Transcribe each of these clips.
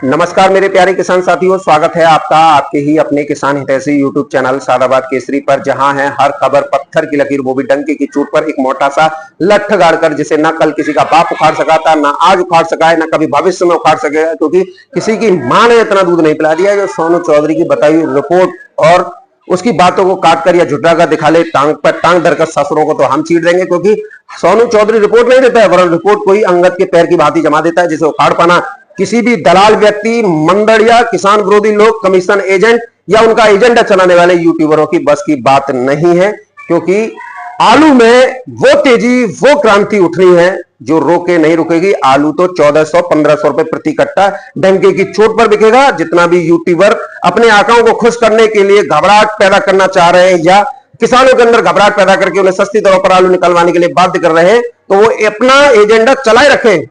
नमस्कार मेरे प्यारे किसान साथियों, स्वागत है आपका आपके ही अपने किसान हितैषी यूट्यूब चैनल सादाबाद केसरी पर, जहां है हर खबर पत्थर की लकीर वो भी डंके की चोट पर। एक मोटा सा लठ गाड़कर जिसे ना कल किसी का बाप उखाड़ सका था, ना आज उखाड़ सका है, ना कभी भविष्य में उखाड़ सकेगा, क्योंकि किसी की मां ने इतना दूध नहीं पिला दिया जो सोनू चौधरी की बताई हुई रिपोर्ट और उसकी बातों को काट कर या झुटरा कर दिखा ले। टांग पर टांग धरकर ससुरों को तो हम चीर देंगे, क्योंकि सोनू चौधरी रिपोर्ट नहीं देता है, वरन रिपोर्ट कोई अंगद के पैर की भांति जमा देता है, जिसे उखाड़ पाना किसी भी दलाल व्यक्ति, मंदड़ या किसान विरोधी लोग, कमीशन एजेंट या उनका एजेंडा चलाने वाले यूट्यूबरों की बस की बात नहीं है। क्योंकि आलू में वो तेजी, वो क्रांति उठनी है जो रोके नहीं रुकेगी। आलू तो 1400-1500 रुपए प्रति कट्टा डंके की चोट पर बिकेगा। जितना भी यूट्यूबर अपने आकाओं को खुश करने के लिए घबराहट पैदा करना चाह रहे हैं या किसानों के अंदर घबराहट पैदा करके उन्हें सस्ती दरों पर आलू निकलवाने के लिए बाध्य कर रहे हैं, तो वो अपना एजेंडा चलाए रखें,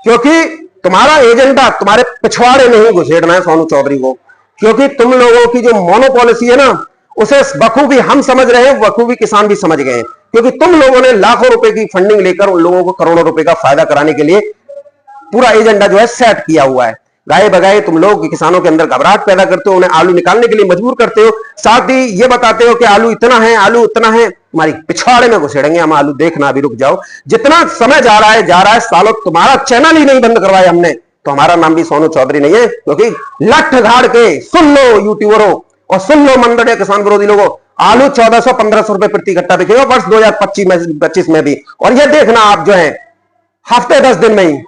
क्योंकि तुम्हारा एजेंडा तुम्हारे पिछवाड़े नहीं घुसेड़ना है सोनू चौधरी को। क्योंकि तुम लोगों की जो मोनोपॉलिसी है ना, उसे बखूबी हम समझ रहे हैं, बखूबी किसान भी समझ गए हैं। क्योंकि तुम लोगों ने लाखों रुपए की फंडिंग लेकर उन लोगों को करोड़ों रुपए का फायदा कराने के लिए पूरा एजेंडा जो है सेट किया हुआ है। गाये बगाए तुम लोग किसानों के अंदर घबराहट पैदा करते हो, उन्हें आलू निकालने के लिए मजबूर करते हो, साथ ही ये बताते हो कि आलू इतना है, आलू उतना है। तुम्हारी पिछवाड़े में घुसेड़ेंगे हम आलू, देखना अभी रुक जाओ। जितना समय जा रहा है सालों, तुम्हारा चैनल ही नहीं बंद करवाया हमने, तो हमारा नाम भी सोनू चौधरी नहीं है। क्योंकि लठ गाड़ के सुन लो यूट्यूबरों और सुन लो मंदड़े किसान विरोधी लोगों, आलू 1400-1500 रुपए प्रति कट्टा बिकेगा वर्ष 2025 में भी। और ये देखना आप जो है हफ्ते 10 दिन में ही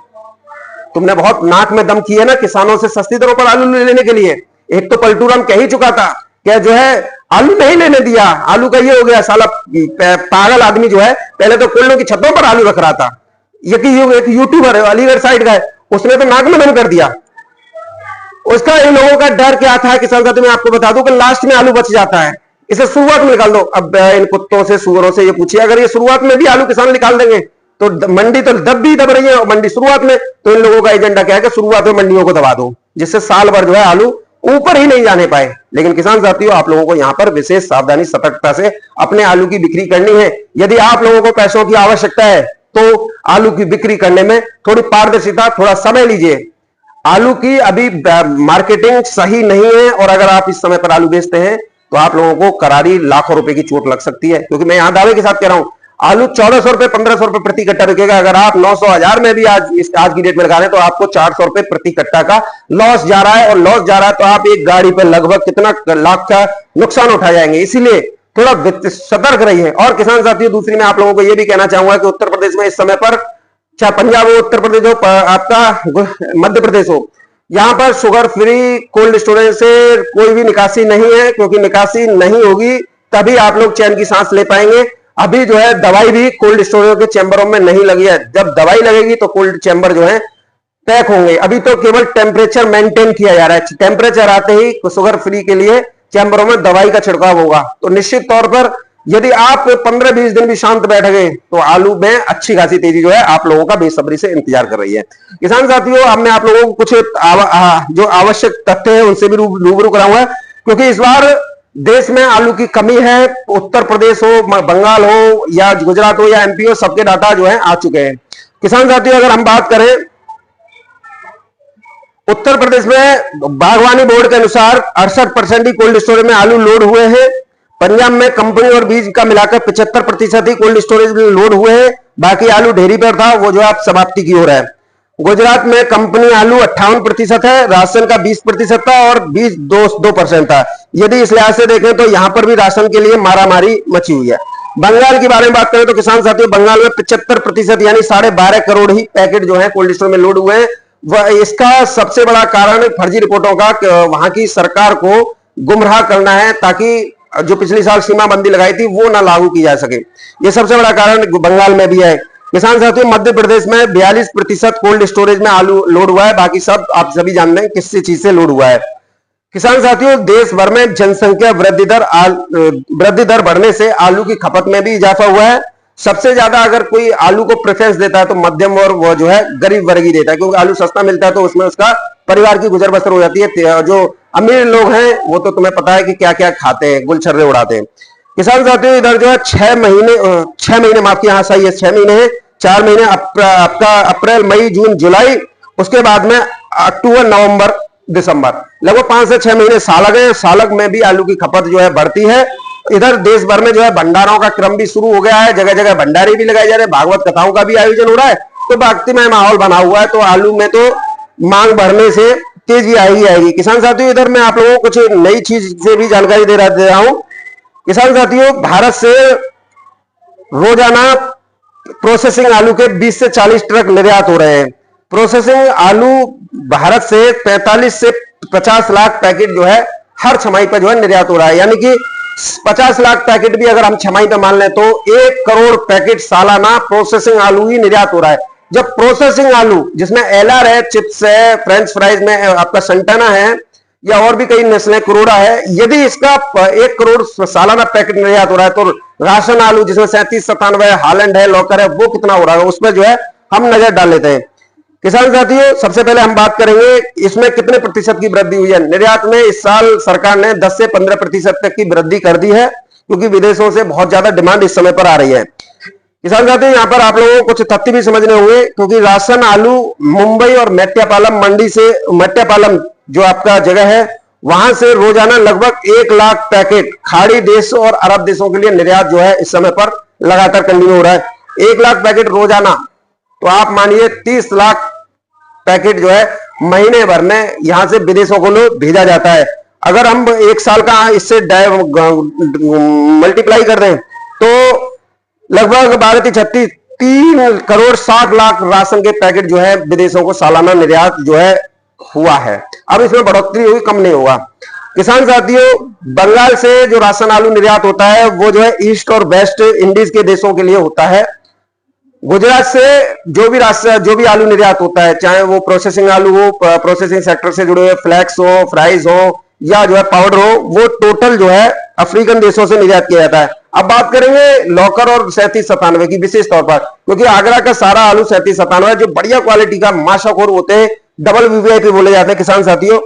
तुमने बहुत नाक में दम की है ना किसानों से सस्ती दरों पर आलू लेने के लिए। एक तो पलटू राम कह ही चुका था कि जो है आलू नहीं लेने दिया, आलू का ये हो गया साला पागल आदमी जो है, पहले तो कोल्डों की छतों पर आलू रख रहा था। एक यूट्यूबर है अलीगढ़ साइड का है, उसने तो नाक में दम कर दिया। उसका इन लोगों का डर क्या था किसान साथी, मैं आपको बता दूं कि लास्ट में आलू बच जाता है, इसे शुरुआत में निकाल दो। अब इन कुत्तों से सुअरों से ये पूछिए, अगर ये शुरुआत में भी आलू किसान निकाल देंगे तो मंडी तो दब रही है मंडी शुरुआत में, तो इन लोगों का एजेंडा क्या है कि शुरुआत में मंडियों को दबा दो, जिससे साल भर जो है आलू ऊपर ही नहीं जाने पाए। लेकिन किसान साथियों, आप लोगों को यहां पर विशेष सावधानी सतर्कता से अपने आलू की बिक्री करनी है। यदि आप लोगों को पैसों की आवश्यकता है तो आलू की बिक्री करने में थोड़ी पारदर्शिता, थोड़ा समय लीजिए। आलू की अभी मार्केटिंग सही नहीं है, और अगर आप इस समय पर आलू बेचते हैं तो आप लोगों को करारी लाखों रुपए की चोट लग सकती है। क्योंकि मैं यहां दावे के साथ कह रहा हूं, आलू 1400 रुपए 1500 रुपए प्रति कट्टा बिकेगा। अगर आप 900-1000 में भी आज की डेट में लगा रहे हैं तो आपको 400 रुपए प्रति कट्टा का लॉस जा रहा है। और लॉस जा रहा है तो आप एक गाड़ी पर लगभग कितना लाख का नुकसान उठा जाएंगे। इसीलिए थोड़ा सतर्क रहिए। और किसान साथियों, दूसरी मैं आप लोगों को यह भी कहना चाहूंगा कि उत्तर प्रदेश में इस समय पर, चाहे पंजाब हो, उत्तर प्रदेश हो, आपका मध्य प्रदेश हो, यहां पर शुगर फ्री कोल्ड स्टोरेज से कोई भी निकासी नहीं है। क्योंकि निकासी नहीं होगी तभी आप लोग चैन की सांस ले पाएंगे। अभी जो है दवाई भी कोल्ड स्टोरेज के चैम्बरों में नहीं लगी है। जब दवाई लगेगी तो कोल्ड चैम्बर जो है पैक होंगे। अभी तो केवल टेम्परेचर मेंटेन किया जा रहा है। टेम्परेचर आते ही शुगर फ्री के लिए चैम्बरों में दवाई का छिड़काव होगा। तो निश्चित तौर पर यदि आप 15-20 दिन भी शांत बैठ गए तो आलू में अच्छी खासी तेजी जो है आप लोगों का बेसब्री से इंतजार कर रही है। किसान साथियों, अब मैं आप लोगों को कुछ जो आवश्यक तथ्य है उनसे भी रूबरू कराऊंगा। क्योंकि इस बार देश में आलू की कमी है। उत्तर प्रदेश हो, बंगाल हो या गुजरात हो या एमपी हो, सबके डाटा जो है आ चुके हैं। किसान साथियों, अगर हम बात करें उत्तर प्रदेश में बागवानी बोर्ड के अनुसार 68% ही कोल्ड स्टोरेज में आलू लोड हुए हैं। पंजाब में कंपनी और बीज का मिलाकर 75% ही कोल्ड स्टोरेज में लोड हुए हैं। बाकी आलू ढेरी पर था, वो जो आप समाप्ति की ओर है। गुजरात में कंपनी आलू 58% है, राशन का 20% था और बीज 2% था। यदि इस लिहाज से देखें तो यहां पर भी राशन के लिए मारामारी मची हुई है। बंगाल के बारे में बात करें तो किसान साथियों, बंगाल में 75% यानी 12.5 करोड़ ही पैकेट जो है कोल्ड स्टोर में लोड हुए हैं। इसका सबसे बड़ा कारण फर्जी रिपोर्टों का, वहां की सरकार को गुमराह करना है ताकि जो पिछली साल सीमाबंदी लगाई थी वो ना लागू की जा सके। ये सबसे बड़ा कारण बंगाल में भी है। किसान साथियों, मध्य प्रदेश में 42% कोल्ड स्टोरेज में आलू लोड हुआ है। बाकी सब आप सभी जानते हैं किस चीज से लोड हुआ है। किसान साथियों, देश भर में जनसंख्या वृद्धि दर बढ़ने से आलू की खपत में भी इजाफा हुआ है। सबसे ज्यादा अगर कोई आलू को प्रेफरेंस देता है तो मध्यम और वो जो है गरीब वर्ग ही देता है, क्योंकि आलू सस्ता मिलता है तो उसमें उसका परिवार की गुजर बसर हो जाती है। जो अमीर लोग हैं वो तो तुम्हें पता है कि क्या क्या खाते हैं, गुलछर्रे उड़ाते हैं। किसान साथियों, इधर जो है 6 महीने माफ किया, हाँ सही है 6 महीने है। 4 महीने आपका अप्रैल, मई, जून, जुलाई, उसके बाद में अक्टूबर, नवंबर, दिसंबर, लगभग 5 से 6 महीने सालक है। सालक में भी आलू की खपत जो है बढ़ती है। इधर देश भर में जो है भंडारों का क्रम भी शुरू हो गया है, जगह जगह भंडारे भी लगाए जा रहे हैं, भागवत कथाओं का भी आयोजन हो रहा है, तो भक्तिमय माहौल बना हुआ है। तो आलू में तो मांग बढ़ने से तेजी आएगी। किसान साथियों, इधर मैं आप लोगों को कुछ नई चीज से भी जानकारी दे रहा हूं। किसान साथियों, भारत से रोजाना प्रोसेसिंग आलू के 20 से 40 ट्रक निर्यात हो रहे हैं। प्रोसेसिंग आलू भारत से 45 से 50 लाख पैकेट जो है हर छमाही पर जो है निर्यात हो रहा है। यानी कि 50 लाख पैकेट भी अगर हम छमाही पे मान लें तो 1 करोड़ पैकेट सालाना प्रोसेसिंग आलू ही निर्यात हो रहा है। जब प्रोसेसिंग आलू जिसमें एलआर है, चिप्स है, फ्रेंच फ्राइज में आपका संटाना है या और भी कई नस्लें, करोड़ा है, यदि इसका 1 करोड़ सालाना पैकेट निर्यात हो रहा है तो राशन आलू जिसमें 37-97 हालैंड है, लॉकर है, वो कितना हो रहा है, उसमें जो है हम नजर डाल लेते हैं। किसान साथियों, सबसे पहले हम बात करेंगे इसमें कितने प्रतिशत की वृद्धि हुई है। निर्यात में इस साल सरकार ने 10 से 15% तक की वृद्धि कर दी है, क्योंकि विदेशों से बहुत ज्यादा डिमांड इस समय पर आ रही है। किसान साथियों, यहां पर आप लोगों को कुछ तथ्य भी समझने होंगे, क्योंकि राशन आलू मुंबई और मेट्टापालम मंडी से, मेट्टापालम जो आपका जगह है, वहां से रोजाना लगभग 1 लाख पैकेट खाड़ी देश और अरब देशों के लिए निर्यात जो है इस समय पर लगातार कंटिन्यू हो रहा है। 1 लाख पैकेट रोजाना, तो आप मानिए 30 लाख पैकेट जो है महीने भर में यहां से विदेशों को भेजा जाता है। अगर हम 1 साल का इससे मल्टीप्लाई कर दें तो लगभग 12-36 3 करोड़ 60 लाख राशन के पैकेट जो है विदेशों को सालाना निर्यात जो है हुआ है। अब इसमें बढ़ोतरी हुई, कम नहीं होगा। किसान साथियों, बंगाल से जो राशन आलू निर्यात होता है वो जो है ईस्ट और वेस्ट इंडीज के देशों के लिए होता है। गुजरात से जो भी आलू निर्यात होता है, चाहे वो प्रोसेसिंग आलू हो, प्रोसेसिंग सेक्टर से जुड़े हुए फ्लैक्स हो, फ्राइज हो या जो है पाउडर हो, वो टोटल जो है अफ्रीकन देशों से निर्यात किया जाता है। अब बात करेंगे लॉकर और 3797 की विशेष तौर पर, क्योंकि आगरा का सारा आलू 3797 जो बढ़िया क्वालिटी का माशाखोर होते हैं, डबल वीवीआईपी बोले जाते हैं। किसान साथियों,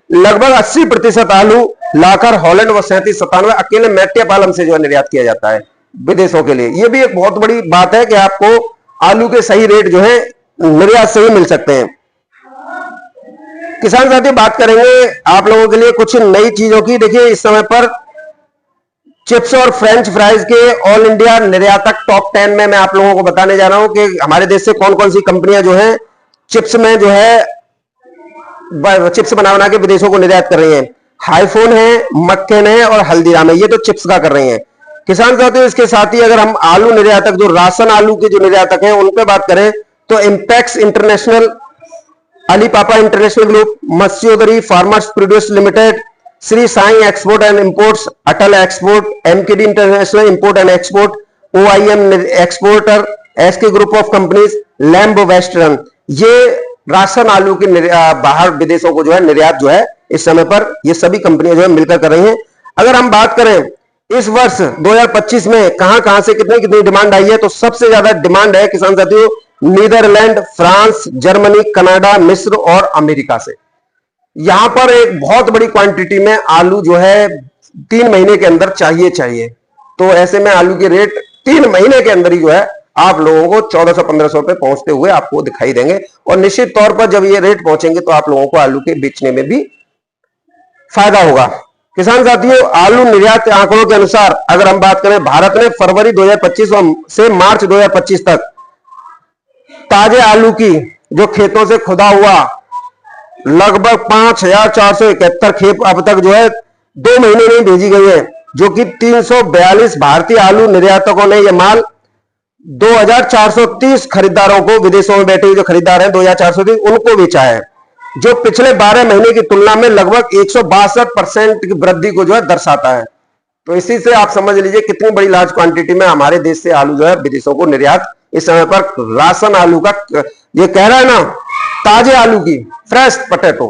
लगभग 80% आलू लाकर, हॉलैंड व 3797 अकेले मेट्टापालम से जो है निर्यात किया जाता है विदेशों के लिए। यह भी एक बहुत बड़ी बात है कि आपको आलू के सही रेट जो है निर्यात से ही मिल सकते हैं। किसान साथी, बात करेंगे आप लोगों के लिए कुछ नई चीजों की। देखिए, इस समय पर चिप्स और फ्रेंच फ्राइज के ऑल इंडिया निर्यातक टॉप 10 में मैं आप लोगों को बताने जा रहा हूं कि हमारे देश से कौन कौन सी कंपनियां जो है चिप्स में जो है चिप्स बना के विदेशों को निर्यात कर रही हैं। हाईफोन है, मक्केन है और हल्दीराम है, ये तो चिप्स का कर रही हैं। किसान साथियों, इसके साथ ही अगर हम आलू निर्यातक, जो राशन आलू के जो निर्यातक हैं, उन पर बात करें तो Impex International, Alipapa international group, Matsyodari farmers produce limited, Shri Sai export and imports, Atal export, MKD international import and export, OIM exporter, SK group of companies, lamb western, ये राशन आलू के बाहर विदेशों को जो है निर्यात जो है इस समय पर ये सभी कंपनियां जो है मिलकर कर रही हैं। अगर हम बात करें इस वर्ष 2025 में कहां से कितनी डिमांड आई है, तो सबसे ज्यादा डिमांड है किसान साथियों नीदरलैंड, फ्रांस, जर्मनी, कनाडा, मिस्र और अमेरिका से। यहां पर एक बहुत बड़ी क्वांटिटी में आलू जो है 3 महीने के अंदर चाहिए। तो ऐसे में आलू के रेट 3 महीने के अंदर ही जो है आप लोगों को 1400-1500 रुपए पहुंचते हुए आपको दिखाई देंगे। और निश्चित तौर पर जब ये रेट पहुंचेंगे तो आप लोगों को आलू के बेचने में भी फायदा होगा। किसान साथियों, आलू निर्यात आंकड़ों के अनुसार अगर हम बात करें, भारत ने फरवरी 2025 से मार्च 2025 तक ताजे आलू की जो खेतों से खुदा हुआ लगभग 5471 खेप अब तक जो है 2 महीने में भेजी गई है, जो कि 342 भारतीय आलू निर्यातकों ने यह माल 2430 खरीदारों को, विदेशों में बैठे हुए जो खरीदार हैं 2430 उनको बेचा है, जो पिछले 12 महीने की तुलना में लगभग 162% की वृद्धि को जो है दर्शाता है। तो इसी से आप समझ लीजिए कितनी बड़ी लार्ज क्वांटिटी में हमारे देश से आलू जो है विदेशों को निर्यात इस समय पर राशन आलू का, ये कह रहा है ना, ताजे आलू की, फ्रेश पोटैटो,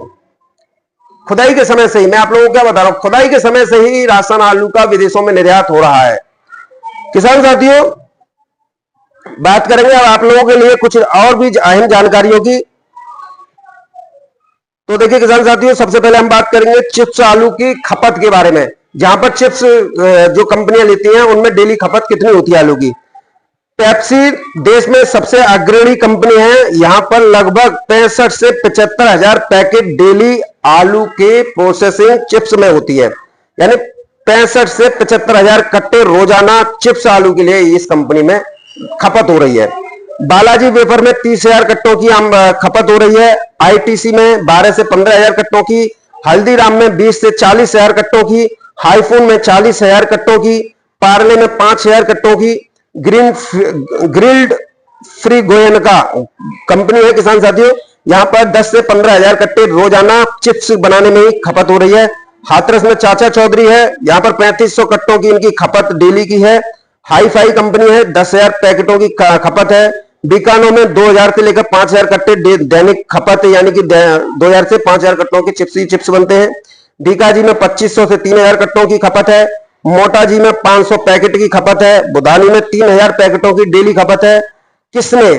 खुदाई के समय से ही, मैं आप लोगों को क्या बता रहा हूं, खुदाई के समय से ही राशन आलू का विदेशों में निर्यात हो रहा है। किसान साथियों, बात करेंगे अब आप लोगों के लिए कुछ और भी अहम जानकारियों की। तो देखिए किसान साथियों, सबसे पहले हम बात करेंगे चिप्स आलू की खपत के बारे में। जहां पर चिप्स जो कंपनियां लेती हैं उनमें डेली खपत कितनी होती है आलू की। पेप्सी देश में सबसे अग्रणी कंपनी है। यहां पर लगभग 65 से 75 हजार पैकेट डेली आलू के प्रोसेसिंग चिप्स में होती है, यानी 65 से 75 हजार कट्टे रोजाना चिप्स आलू के लिए इस कंपनी में खपत हो रही है। बालाजी वेफर में 30 हजार कट्टों की खपत हो रही है। आईटीसी में 12 से 15 हजार कट्टों की, हल्दीराम में 20 से 40 हजार कट्टों की, हाईफून में 40 हजार कट्टों की, पार्ले में 5 हजार कट्टों की, ग्रिल्ड फ्री गोयनका कंपनी है किसान साथियों, यहां पर 10 से 15 हजार कट्टे रोजाना चिप्स बनाने में ही खपत हो रही है। हाथरस में चाचा चौधरी है, यहां पर 3500 कट्टों की इनकी खपत डेली की है। हाई फाई कंपनी है, 10,000 पैकेटों की खपत है। बीकानो में 2000 से लेकर 5000 कट्टे दैनिक खपत है, यानी कि 2000 से 5000 कट्टों के चिप्स बनते हैं। डीकाजी में 2500 से 3000 कट्टों की खपत है। मोटाजी में 500 पैकेट की खपत है। बुधानी में 3000 पैकेटों की डेली खपत है। किसने,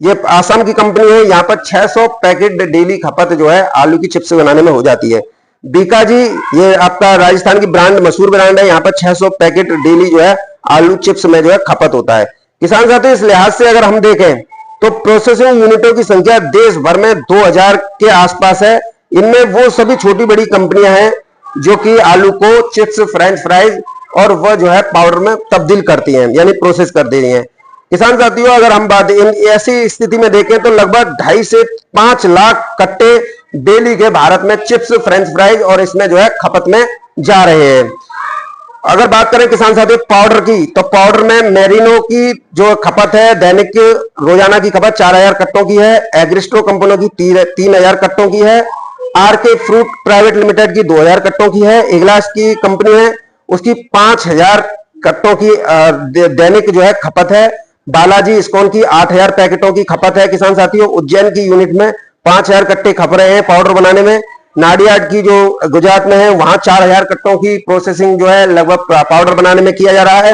ये आसाम की कंपनी है, यहां पर 600 पैकेट डेली खपत जो है आलू की चिप्स बनाने में हो जाती है। बीकाजी ये आपका राजस्थान की ब्रांड, मशहूर ब्रांड है, यहां पर 600 पैकेट डेली जो है आलू चिप्स में जो है खपत होता है। किसान साथियों, इस लिहाज से अगर हम देखें तो प्रोसेसिंग यूनिटों की संख्या देश भर में 2000 के आसपास है। इनमें वो सभी छोटी बड़ी कंपनियां हैं जो कि आलू को चिप्स, फ्रेंच फ्राइज और वह जो है पाउडर में तब्दील करती हैं, यानी प्रोसेस कर दे रही हैं। किसान साथियों, अगर हम बात ऐसी स्थिति में देखें तो लगभग 2.5 से 5 लाख कट्टे डेली के भारत में चिप्स, फ्रेंच फ्राइज और इसमें जो है खपत में जा रहे हैं। अगर बात करें किसान साथियों पाउडर की, तो पाउडर में मेरिनो की जो खपत है दैनिक रोजाना की खपत 4000 कट्टों की है। एग्रिस्ट्रो कंपनियों की 3000 कट्टों की है। आरके फ्रूट प्राइवेट लिमिटेड की 2000 कट्टों की है। इगलास की कंपनी है, उसकी 5000 कट्टों की दैनिक जो है खपत है। बालाजी इस्कॉन की 8000 पैकेटों की खपत है। किसान साथियों, उज्जैन की यूनिट में 5000 कट्टे खप रहे हैं पाउडर बनाने में। नाडियाड की जो गुजरात में है, वहां 4000 कट्टों की प्रोसेसिंग जो है लगभग पाउडर बनाने में किया जा रहा है।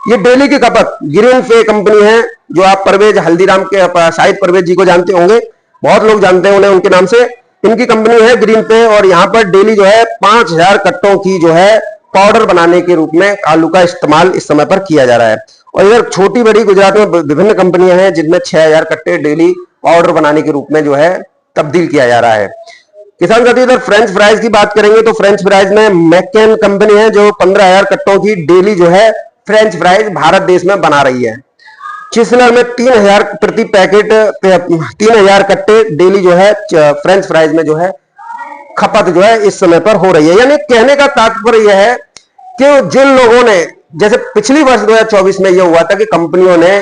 ये डेली की खपत ग्रीन फे कंपनी है, जो आप परवेज हल्दीराम के शाहिद परवेज जी को जानते होंगे, बहुत लोग जानते हैं उन्हें उनके नाम से। इनकी कंपनी है ग्रीन पे, और यहां पर डेली जो है 5000 कट्टों की जो है पाउडर बनाने के रूप में आलू का इस्तेमाल इस समय पर किया जा रहा है। और इधर छोटी बड़ी गुजरात में विभिन्न कंपनियां हैं जिनमें 6000 कट्टे डेली पाउडर बनाने के रूप में जो है तब्दील किया जा रहा है। किसान साथियों, इधर फ्रेंच फ्राइज की बात करेंगे तो फ्रेंच फ्राइज में मैकेन कंपनी है जो 15000 कट्टों की डेली जो है फ्रेंच फ्राइज भारत देश में बना रही है। चिसलर में 3000 प्रति पैकेट 3000 कट्टे डेली जो है फ्रेंच फ्राइज में जो है खपत जो है इस समय पर हो रही है। यानी कहने का तात्पर्य यह है कि जिन लोगों ने, जैसे पिछली वर्ष 2024 में यह हुआ था कि कंपनियों ने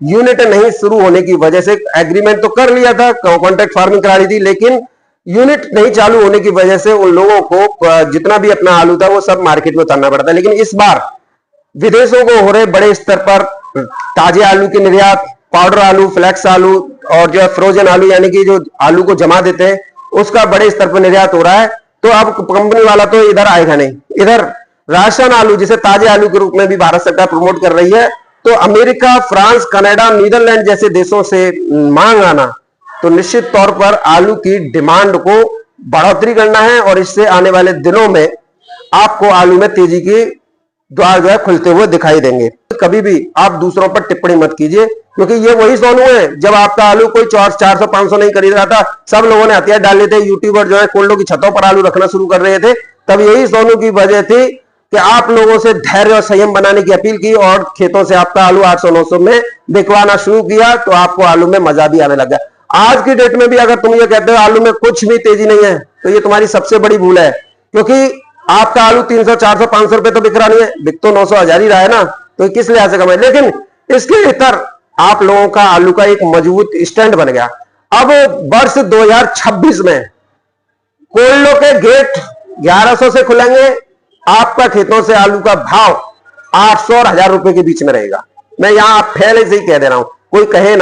यूनिट नहीं शुरू होने की वजह से एग्रीमेंट तो कर लिया था, कॉन्ट्रैक्ट फार्मिंग करा ली थी, लेकिन यूनिट नहीं चालू होने की वजह से उन लोगों को जितना भी अपना आलू था वो सब मार्केट में उतारना पड़ता है। लेकिन इस बार विदेशों को हो रहे बड़े स्तर पर ताजे आलू के निर्यात, पाउडर आलू, फ्लेक्स आलू और जो फ्रोजन आलू यानी कि जो आलू को जमा देते हैं उसका बड़े स्तर पर निर्यात हो रहा है। तो अब कंपनी वाला तो इधर आएगा नहीं, इधर राशन आलू जिसे ताजे आलू के रूप में भी भारत सरकार प्रमोट कर रही है। तो अमेरिका, फ्रांस, कनाडा, नीदरलैंड जैसे देशों से मांग आना तो निश्चित तौर पर आलू की डिमांड को बढ़ोतरी करना है, और इससे आने वाले दिनों में आपको आलू में तेजी के द्वार जो है खुलते हुए दिखाई देंगे। कभी भी आप दूसरों पर टिप्पणी मत कीजिए, क्योंकि ये वही सोनू है जब आपका आलू कोई 400-500 नहीं खरीद रहा था, सब लोगों ने हथियार डाले थे, यूट्यूबर जो है कोल्डों की छतों पर आलू रखना शुरू कर रहे थे, तब यही सोनू की वजह थी कि आप लोगों से धैर्य और संयम बनाने की अपील की और खेतों से आपका आलू 800-900 में बिकवाना शुरू किया, तो आपको आलू में मजा भी आने लगा। आज की डेट में भी अगर तुम ये कहते हो आलू में कुछ भी तेजी नहीं है, तो ये तुम्हारी सबसे बड़ी भूल है, क्योंकि आपका आलू 300, 400, 500 रुपए तो बिक रहा नहीं है, बिक तो 900, 1000 ही रहा है ना, तो किस लिहाज से कमाए। लेकिन इसके भीतर आप लोगों का आलू का एक मजबूत स्टैंड बन गया। अब वर्ष 2026 में कोल्डो के गेट 1100 से खुलेंगे, आपका खेतों से आलू का भाव 800 और 1000 रुपए के बीच में रहेगा। मैं यहां पहले से ही कह दे रहा हूं, कोई कहे ना।